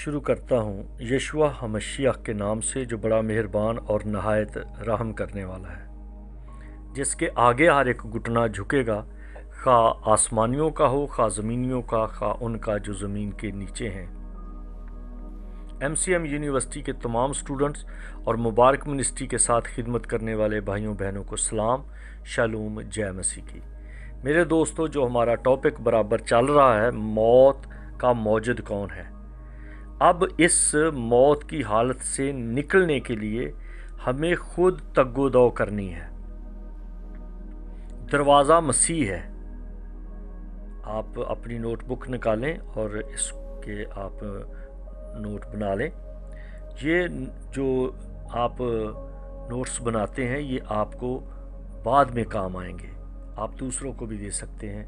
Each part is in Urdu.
شروع کرتا ہوں یشوع ہمشیح کے نام سے جو بڑا مہربان اور نہایت رحم کرنے والا ہے، جس کے آگے ہر ایک گھٹنا جھکے گا، خواہ آسمانیوں کا ہو، خواہ زمینیوں کا، خواہ ان کا جو زمین کے نیچے ہیں۔ MCM یونیورسٹی کے تمام سٹوڈنٹس اور مبارک منسٹری کے ساتھ خدمت کرنے والے بھائیوں بہنوں کو سلام، شالوم، جے مسیح کی۔ میرے دوستو، جو ہمارا ٹاپک برابر چل رہا ہے، موت کا موجد کون ہے؟ اب اس موت کی حالت سے نکلنے کے لیے ہمیں خود تگ و دو کرنی ہے۔ دروازہ مسیح ہے۔ آپ اپنی نوٹ بک نکالیں اور اس کے آپ نوٹ بنا لیں۔ یہ جو آپ نوٹس بناتے ہیں یہ آپ کو بعد میں کام آئیں گے، آپ دوسروں کو بھی دے سکتے ہیں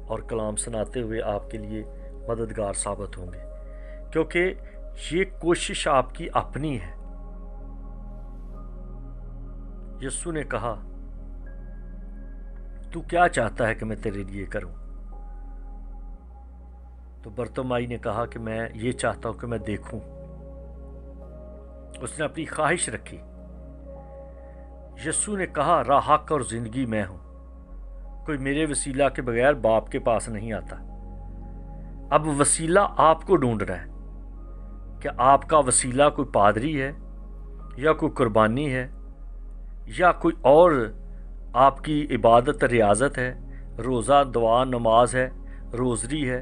اور کلام سناتے ہوئے آپ کے لیے مددگار ثابت ہوں گے، کیونکہ یہ کوشش آپ کی اپنی ہے۔ یسوع نے کہا، تو کیا چاہتا ہے کہ میں تیرے لیے کروں؟ تو برتمائی نے کہا کہ میں یہ چاہتا ہوں کہ میں دیکھوں۔ اس نے اپنی خواہش رکھی۔ یسوع نے کہا، راہ، حق اور زندگی میں ہوں، کوئی میرے وسیلہ کے بغیر باپ کے پاس نہیں آتا۔ اب وسیلہ آپ کو ڈھونڈنا ہے کہ آپ کا وسیلہ کوئی پادری ہے یا کوئی قربانی ہے یا کوئی اور آپ کی عبادت ریاضت ہے، روزہ، دعا، نماز ہے، روزری ہے،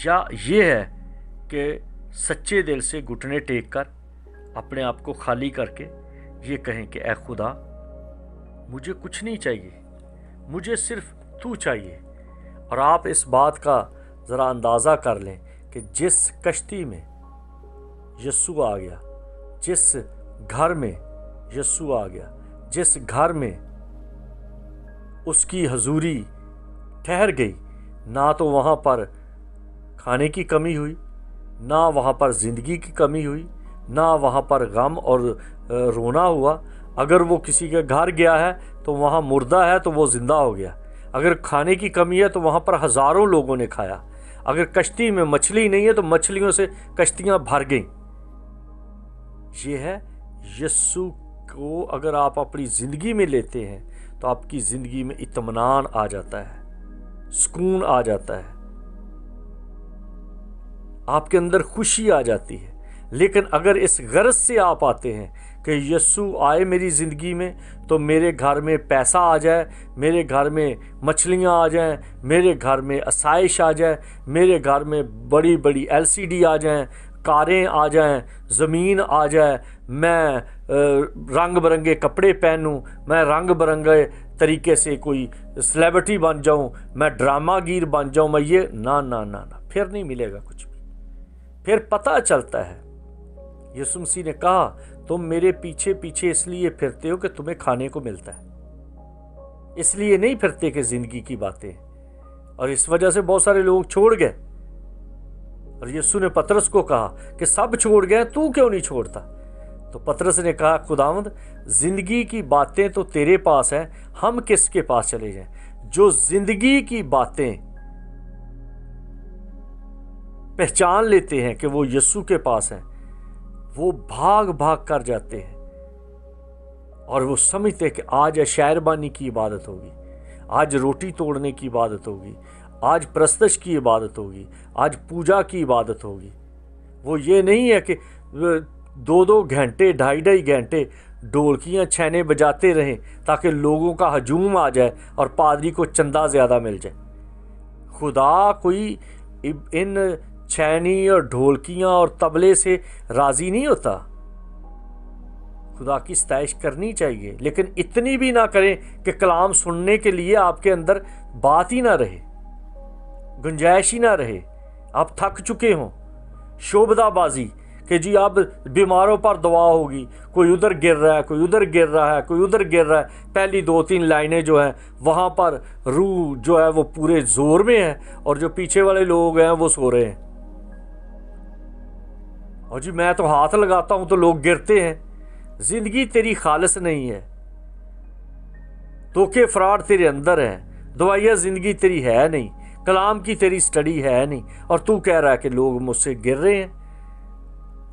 یا یہ ہے کہ سچے دل سے گھٹنے ٹیک کر اپنے آپ کو خالی کر کے یہ کہیں کہ اے خدا، مجھے کچھ نہیں چاہیے، مجھے صرف تو چاہیے۔ اور آپ اس بات کا ذرا اندازہ کر لیں کہ جس کشتی میں یسوع آ گیا، جس گھر میں یسوع آ گیا، جس گھر میں اس کی حضوری ٹھہر گئی، نہ تو وہاں پر کھانے کی کمی ہوئی، نہ وہاں پر زندگی کی کمی ہوئی، نہ وہاں پر غم اور رونا ہوا۔ اگر وہ کسی کے گھر گیا ہے تو وہاں مردہ ہے تو وہ زندہ ہو گیا۔ اگر کھانے کی کمی ہے تو وہاں پر ہزاروں لوگوں نے کھایا۔ اگر کشتی میں مچھلی نہیں ہے تو مچھلیوں سے کشتیاں بھر گئیں۔ یہ ہے یسوع کو اگر آپ اپنی زندگی میں لیتے ہیں تو آپ کی زندگی میں اطمینان آ جاتا ہے، سکون آ جاتا ہے، آپ کے اندر خوشی آ جاتی ہے۔ لیکن اگر اس غرض سے آپ آتے ہیں کہ یسوع آئے میری زندگی میں تو میرے گھر میں پیسہ آ جائے، میرے گھر میں مچھلیاں آ جائیں، میرے گھر میں آسائش آ جائے، میرے گھر میں بڑی بڑی LCD آ جائیں، کاریں آ جائیں، زمین آ جائے، میں رنگ برنگے کپڑے پہنوں، میں رنگ برنگے طریقے سے کوئی سلیبریٹی بن جاؤں، میں ڈرامہ گیر بن جاؤں، میں یہ نہ، پھر نہیں ملے گا کچھ بھی۔ پھر پتہ چلتا ہے، یسوع مسیح نے کہا، تم میرے پیچھے پیچھے اس لیے پھرتے ہو کہ تمہیں کھانے کو ملتا ہے، اس لیے نہیں پھرتے کہ زندگی کی باتیں۔ اور اس وجہ سے بہت سارے لوگ چھوڑ گئے۔ اور یسوع نے پطرس کو کہا کہ سب چھوڑ گئے، تو کیوں نہیں چھوڑتا؟ تو پطرس نے کہا، خداوند، زندگی کی باتیں تو تیرے پاس ہیں، ہم کس کے پاس چلے جائیں؟ جو زندگی کی باتیں پہچان لیتے ہیں کہ وہ یسوع کے پاس ہیں، وہ بھاگ بھاگ کر جاتے ہیں اور وہ سمجھتے کہ آج شاعربانی کی عبادت ہوگی، آج روٹی توڑنے کی عبادت ہوگی، آج پرستش کی عبادت ہوگی، آج پوجا کی عبادت ہوگی۔ وہ یہ نہیں ہے کہ 2 گھنٹے، 2.5 گھنٹے ڈھولکیاں چھینے بجاتے رہیں تاکہ لوگوں کا ہجوم آ جائے اور پادری کو چندہ زیادہ مل جائے۔ خدا کوئی ان چھینی اور ڈھولکیاں اور طبلے سے راضی نہیں ہوتا۔ خدا کی ستائش کرنی چاہیے، لیکن اتنی بھی نہ کریں کہ کلام سننے کے لیے آپ کے اندر بات ہی نہ رہے، گنجائش ہی نہ رہے، آپ تھک چکے ہوں۔ شوبدہ بازی کہ جی اب بیماروں پر دعا ہوگی، کوئی ادھر گر رہا ہے، کوئی ادھر گر رہا ہے، کوئی ادھر گر رہا ہے، پہلی 2-3 لائنیں جو ہیں وہاں پر روح جو ہے وہ پورے زور میں ہے اور جو پیچھے والے لوگ ہیں وہ سو رہے ہیں۔ اور جی میں تو ہاتھ لگاتا ہوں تو لوگ گرتے ہیں۔ زندگی تیری خالص نہیں ہے، دھوکے فراڈ تیرے اندر ہیں، دوائیاں زندگی تیری ہے نہیں، کلام کی تیری سٹڈی ہے نہیں، اور تو کہہ رہا ہے کہ لوگ مجھ سے گر رہے ہیں۔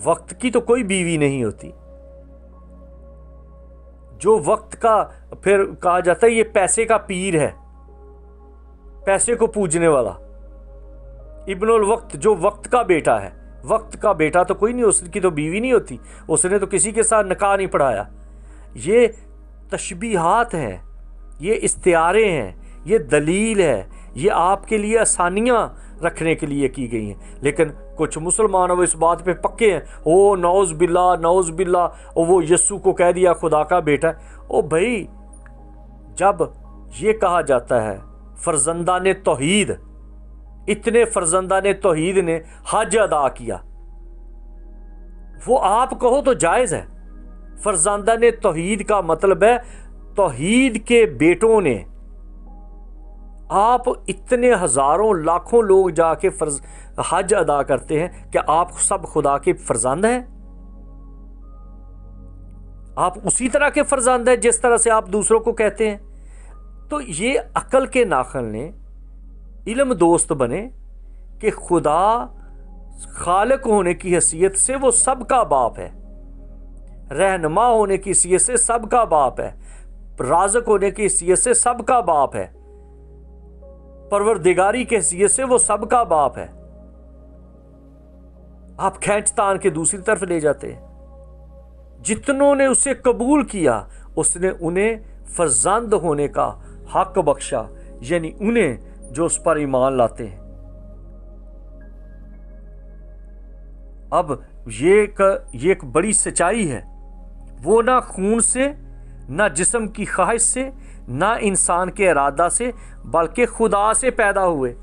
وقت کی تو کوئی بیوی نہیں ہوتی. جو وقت کا پھر کہا جاتا ہے یہ پیسے کا پیر ہے, پیسے کو پوجنے والا. ابن الوقت جو وقت کا بیٹا ہے, وقت کا بیٹا تو کوئی نہیں, اس کی تو بیوی نہیں ہوتی, اس نے تو کسی کے ساتھ نکاح نہیں پڑھایا. یہ تشبیہات ہیں, یہ استعارے ہیں, یہ دلیل ہے, یہ آپ کے لیے آسانیاں رکھنے کے لیے کی گئی ہیں. لیکن کچھ مسلمان وہ اس بات پہ پکے ہیں, او نعوذ باللہ نعوذ باللہ, وہ یسوع کو کہہ دیا خدا کا بیٹا. او بھائی, جب یہ کہا جاتا ہے فرزندان توحید, اتنے فرزندان توحید نے حج ادا کیا, وہ آپ کہو تو جائز ہے. فرزندان توحید کا مطلب ہے توحید کے بیٹوں نے. آپ اتنے ہزاروں لاکھوں لوگ جا کے حج ادا کرتے ہیں, کہ آپ سب خدا کے فرزند ہیں؟ آپ اسی طرح کے فرزند ہیں جس طرح سے آپ دوسروں کو کہتے ہیں. تو یہ عقل کے ناخن نے علم دوست بنے کہ خدا خالق ہونے کی حیثیت سے وہ سب کا باپ ہے, رہنما ہونے کی حیثیت سے سب کا باپ ہے, رازق ہونے کی حیثیت سے سب کا باپ ہے, پروردگاری کی حیثیت سے وہ سب کا باپ ہے. آپ کھینچ تان کے دوسری طرف لے جاتے ہیں. جتنوں نے اسے قبول کیا اس نے انہیں فرزند ہونے کا حق بخشا, یعنی انہیں جو اس پر ایمان لاتے ہیں. اب یہ ایک بڑی سچائی ہے, وہ نہ خون سے, نہ جسم کی خواہش سے, نہ انسان کے ارادہ سے, بلکہ خدا سے پیدا ہوئے.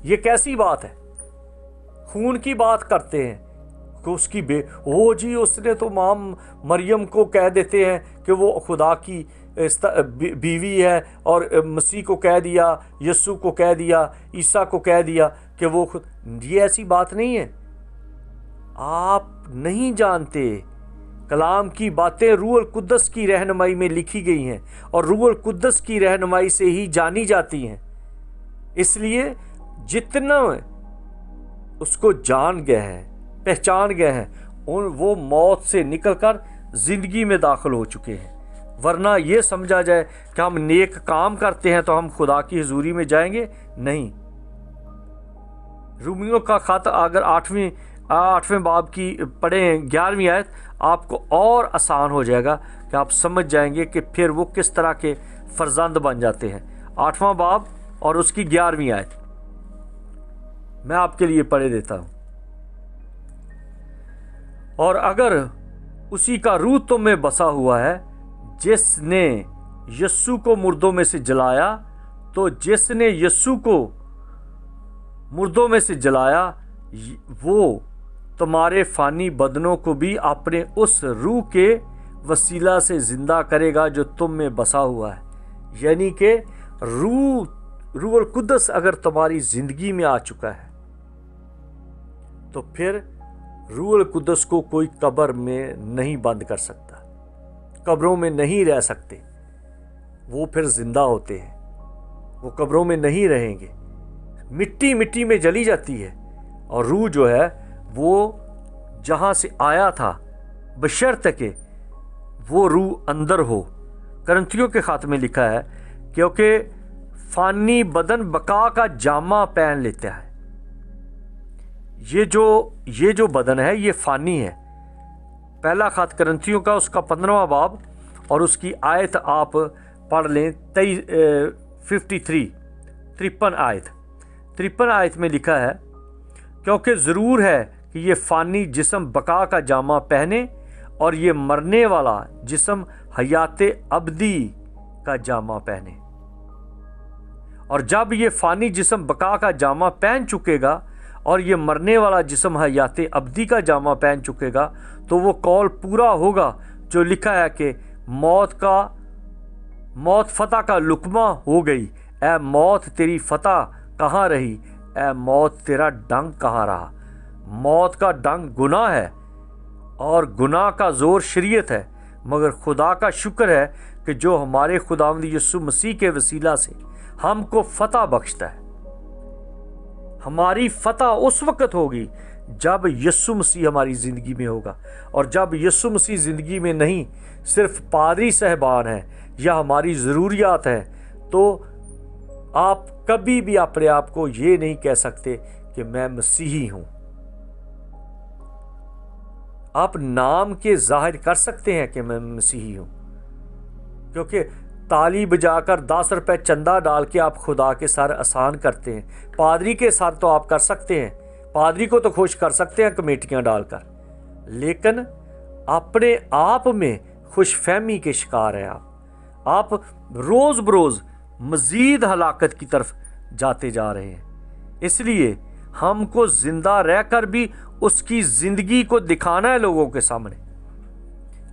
یہ کیسی بات ہے؟ خون کی بات کرتے ہیں کہ اس کی جی اس نے تو ماں مریم کو کہہ دیتے ہیں کہ وہ خدا کی بیوی ہے, اور مسیح کو کہہ دیا, یسوع کو کہہ دیا, عیسیٰ کو کہہ دیا کہ وہ یہ ایسی بات نہیں ہے. آپ نہیں جانتے, کلام کی باتیں روح القدس کی رہنمائی میں لکھی گئی ہیں, اور روح القدس کی رہنمائی سے ہی جانی جاتی ہیں. اس لیے جتنا اس کو جان گئے ہیں, پہچان گئے ہیں, وہ موت سے نکل کر زندگی میں داخل ہو چکے ہیں. ورنہ یہ سمجھا جائے کہ ہم نیک کام کرتے ہیں تو ہم خدا کی حضوری میں جائیں گے, نہیں. رومیوں کا خط اگر 8ویں باب کی پڑھیں 11ویں آیت, آپ کو اور آسان ہو جائے گا کہ آپ سمجھ جائیں گے کہ پھر وہ کس طرح کے فرزند بن جاتے ہیں. 8واں باب اور اس کی 11ویں آیت میں آپ کے لیے پڑھے دیتا ہوں. اور اگر اسی کا روح تم میں بسا ہوا ہے جس نے یسوع کو مردوں میں سے جلایا, تو جس نے یسوع کو مردوں میں سے جلایا وہ تمہارے فانی بدنوں کو بھی اپنے اس روح کے وسیلہ سے زندہ کرے گا جو تم میں بسا ہوا ہے. یعنی کہ روح القدس اگر تمہاری زندگی میں آ چکا ہے تو پھر روح القدس کو کوئی قبر میں نہیں بند کر سکتا, قبروں میں نہیں رہ سکتے. وہ پھر زندہ ہوتے ہیں, وہ قبروں میں نہیں رہیں گے. مٹی میں جلی جاتی ہے, اور روح جو ہے وہ جہاں سے آیا تھا بشرط کہ وہ روح اندر ہو. کرنتھیوں کے خط میں لکھا ہے کیونکہ فانی بدن بقا کا جامہ پہن لیتا ہے. یہ جو بدن ہے یہ فانی ہے. پہلا خط کرنتھیوں کا اس کا 15واں باب اور اس کی آیت آپ پڑھ لیں 53 آیت میں لکھا ہے کیونکہ ضرور ہے کہ یہ فانی جسم بقا کا جامہ پہنے اور یہ مرنے والا جسم حیات ابدی کا جامہ پہنے. اور جب یہ فانی جسم بقا کا جامہ پہن چکے گا اور یہ مرنے والا جسم حیات ابدی کا جامہ پہن چکے گا تو وہ قول پورا ہوگا جو لکھا ہے کہ موت فتح کا لقمہ ہو گئی. اے موت تیری فتح کہاں رہی, اے موت تیرا ڈنگ کہاں رہا. موت کا ڈنگ گناہ ہے اور گناہ کا زور شریعت ہے, مگر خدا کا شکر ہے کہ جو ہمارے خداوند یسوع مسیح کے وسیلہ سے ہم کو فتح بخشتا ہے. ہماری فتح اس وقت ہوگی جب یسوع مسیح ہماری زندگی میں ہوگا، اور جب یسوع مسیح زندگی میں نہیں صرف پادری صاحبان ہیں یا ہماری ضروریات ہیں، تو آپ کبھی بھی اپنے آپ کو یہ نہیں کہہ سکتے کہ میں مسیحی ہوں۔ آپ نام کے ظاہر کر سکتے ہیں کہ میں مسیحی ہوں، کیونکہ تالی بجا کر 10 روپے چندہ ڈال کے آپ خدا کے سر آسان کرتے ہیں۔ پادری کے سر تو آپ کر سکتے ہیں، پادری کو تو خوش کر سکتے ہیں کمیٹیاں ڈال کر، لیکن اپنے آپ میں خوش فہمی کے شکار ہیں آپ روز بروز مزید ہلاکت کی طرف جاتے جا رہے ہیں۔ اس لیے ہم کو زندہ رہ کر بھی اس کی زندگی کو دکھانا ہے لوگوں کے سامنے۔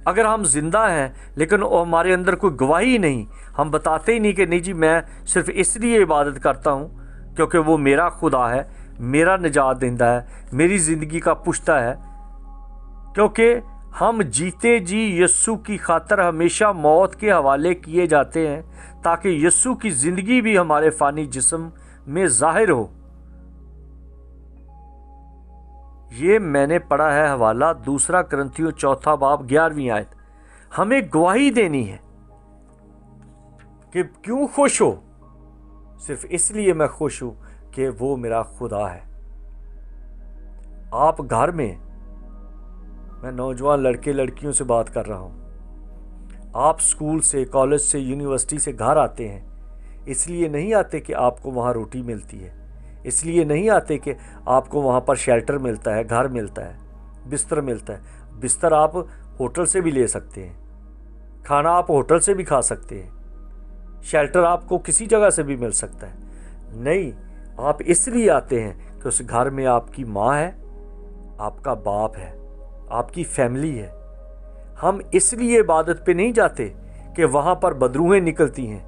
اگر ہم زندہ ہیں لیکن ہمارے اندر کوئی گواہی نہیں، ہم بتاتے ہی نہیں کہ نہیں جی میں صرف اس لیے عبادت کرتا ہوں کیونکہ وہ میرا خدا ہے، میرا نجات دہندہ ہے، میری زندگی کا پشتہ ہے، کیونکہ ہم جیتے جی یسوع کی خاطر ہمیشہ موت کے حوالے کیے جاتے ہیں تاکہ یسوع کی زندگی بھی ہمارے فانی جسم میں ظاہر ہو۔ یہ میں نے پڑھا ہے حوالہ 2 کرنتھیوں 4 باب 11ویں آیت۔ ہمیں گواہی دینی ہے کہ کیوں خوش ہو؟ صرف اس لیے میں خوش ہوں کہ وہ میرا خدا ہے۔ آپ گھر میں نوجوان لڑکے لڑکیوں سے بات کر رہا ہوں، آپ سکول سے، کالج سے، یونیورسٹی سے گھر آتے ہیں، اس لیے نہیں آتے کہ آپ کو وہاں روٹی ملتی ہے، اس لیے نہیں آتے کہ آپ کو وہاں پر شیلٹر ملتا ہے، گھر ملتا ہے، بستر ملتا ہے۔ بستر آپ ہوٹل سے بھی لے سکتے ہیں، کھانا آپ ہوٹل سے بھی کھا سکتے ہیں، شیلٹر آپ کو کسی جگہ سے بھی مل سکتا ہے۔ نہیں، آپ اس لیے آتے ہیں کہ اس گھر میں آپ کی ماں ہے، آپ کا باپ ہے، آپ کی فیملی ہے۔ ہم اس لیے عبادت پہ نہیں جاتے کہ وہاں پر بدروہیں نکلتی ہیں،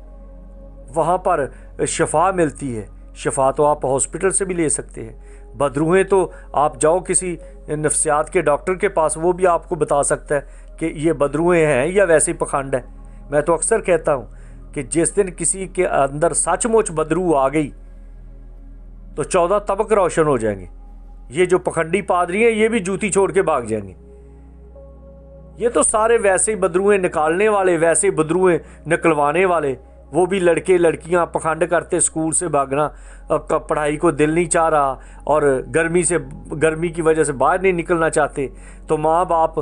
وہاں پر شفا ملتی ہے۔ شفا تو آپ ہاسپٹل سے بھی لے سکتے ہیں، بدروہیں تو آپ جاؤ کسی نفسیات کے ڈاکٹر کے پاس، وہ بھی آپ کو بتا سکتا ہے کہ یہ بدروہیں ہیں یا ویسے پکھنڈ ہے۔ میں تو اکثر کہتا ہوں کہ جس دن کسی کے اندر سچ مچ بدرو آ گئی تو 14 طبق روشن ہو جائیں گے۔ یہ جو پکھنڈی پادری ہیں یہ بھی جوتی چھوڑ کے بھاگ جائیں گے۔ یہ تو سارے ویسے بدروہیں نکالنے والے، ویسے بدروہیں نکلوانے والے، وہ بھی لڑکے لڑکیاں پکھنڈ کرتے، اسکول سے بھاگنا، پڑھائی کو دل نہیں چاہ رہا اور گرمی کی وجہ سے باہر نہیں نکلنا چاہتے، تو ماں باپ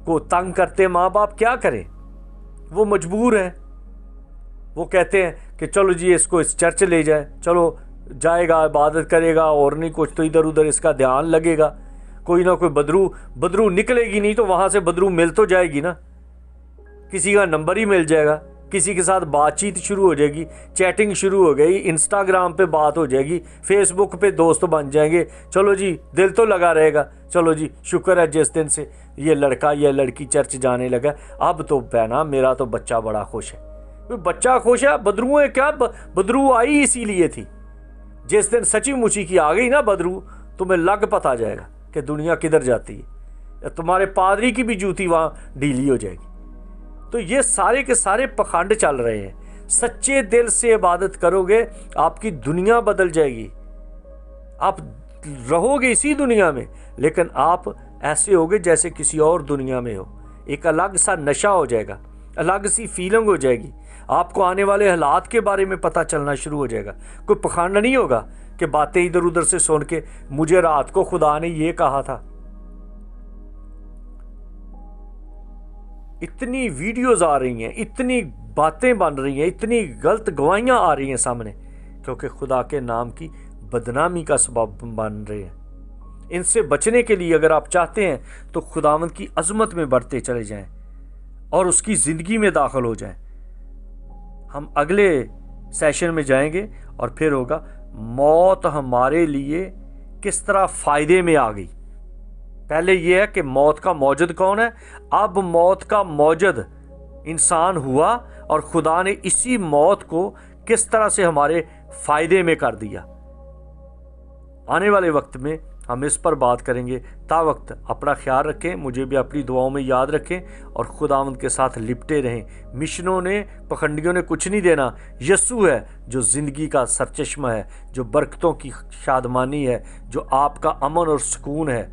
کو تنگ کرتے۔ ماں باپ کیا کریں، وہ مجبور ہیں، وہ کہتے ہیں کہ چلو جی اس کو اس چرچ لے جائیں، چلو جائے گا، عبادت کرے گا، اور نہیں کچھ تو ادھر ادھر اس کا دھیان لگے گا، کوئی نہ کوئی بدرو نکلے گی نہیں تو وہاں سے بدرو مل تو جائے گی نا، کسی کا نمبر ہی مل جائے گا، کسی کے ساتھ بات چیت شروع ہو جائے گی، چیٹنگ شروع ہو گئی، انسٹاگرام پہ بات ہو جائے گی، فیس بک پہ دوست بن جائیں گے، چلو جی دل تو لگا رہے گا، چلو جی شکر ہے جس دن سے یہ لڑکا یا لڑکی چرچ جانے لگا، اب تو بہنا میرا تو بچہ بڑا خوش ہے۔ بچہ خوش ہے، بدرویں کیا، بدرو آئی اسی لیے تھی۔ جس دن سچی مچی کی آ گئی نا بدرو، تمہیں لگ پتا جائے گا کہ دنیا کدھر جاتی ہے، تمہارے پادری کی بھی جوتی وہاں ڈھیلی ہو جائے گی۔ تو یہ سارے کے سارے پکھنڈ چل رہے ہیں۔ سچے دل سے عبادت کرو گے، آپ کی دنیا بدل جائے گی، آپ رہو گے اسی دنیا میں لیکن آپ ایسے ہوگے جیسے کسی اور دنیا میں ہو، ایک الگ سا نشہ ہو جائے گا، الگ سی فیلنگ ہو جائے گی، آپ کو آنے والے حالات کے بارے میں پتہ چلنا شروع ہو جائے گا۔ کوئی پکھنڈ نہیں ہوگا کہ باتیں ادھر ادھر سے سن کے مجھے رات کو خدا نے یہ کہا تھا۔ اتنی ویڈیوز آ رہی ہیں، اتنی باتیں بن رہی ہیں، اتنی غلط گواہیاں آ رہی ہیں سامنے، کیونکہ خدا کے نام کی بدنامی کا سبب بن رہے ہیں۔ ان سے بچنے کے لیے اگر آپ چاہتے ہیں تو خداوند کی عظمت میں بڑھتے چلے جائیں اور اس کی زندگی میں داخل ہو جائیں۔ ہم اگلے سیشن میں جائیں گے اور پھر ہوگا موت ہمارے لیے کس طرح فائدے میں آ گئی۔ پہلے یہ ہے کہ موت کا موجد کون ہے، اب موت کا موجد انسان ہوا اور خدا نے اسی موت کو کس طرح سے ہمارے فائدے میں کر دیا۔ آنے والے وقت میں ہم اس پر بات کریں گے۔ تا وقت اپنا خیال رکھیں، مجھے بھی اپنی دعاؤں میں یاد رکھیں اور خداوند کے ساتھ لپٹے رہیں۔ مشنوں نے، پکھنڈیوں نے کچھ نہیں دینا، یسوع ہے جو زندگی کا سرچشمہ ہے، جو برکتوں کی شادمانی ہے، جو آپ کا امن اور سکون ہے۔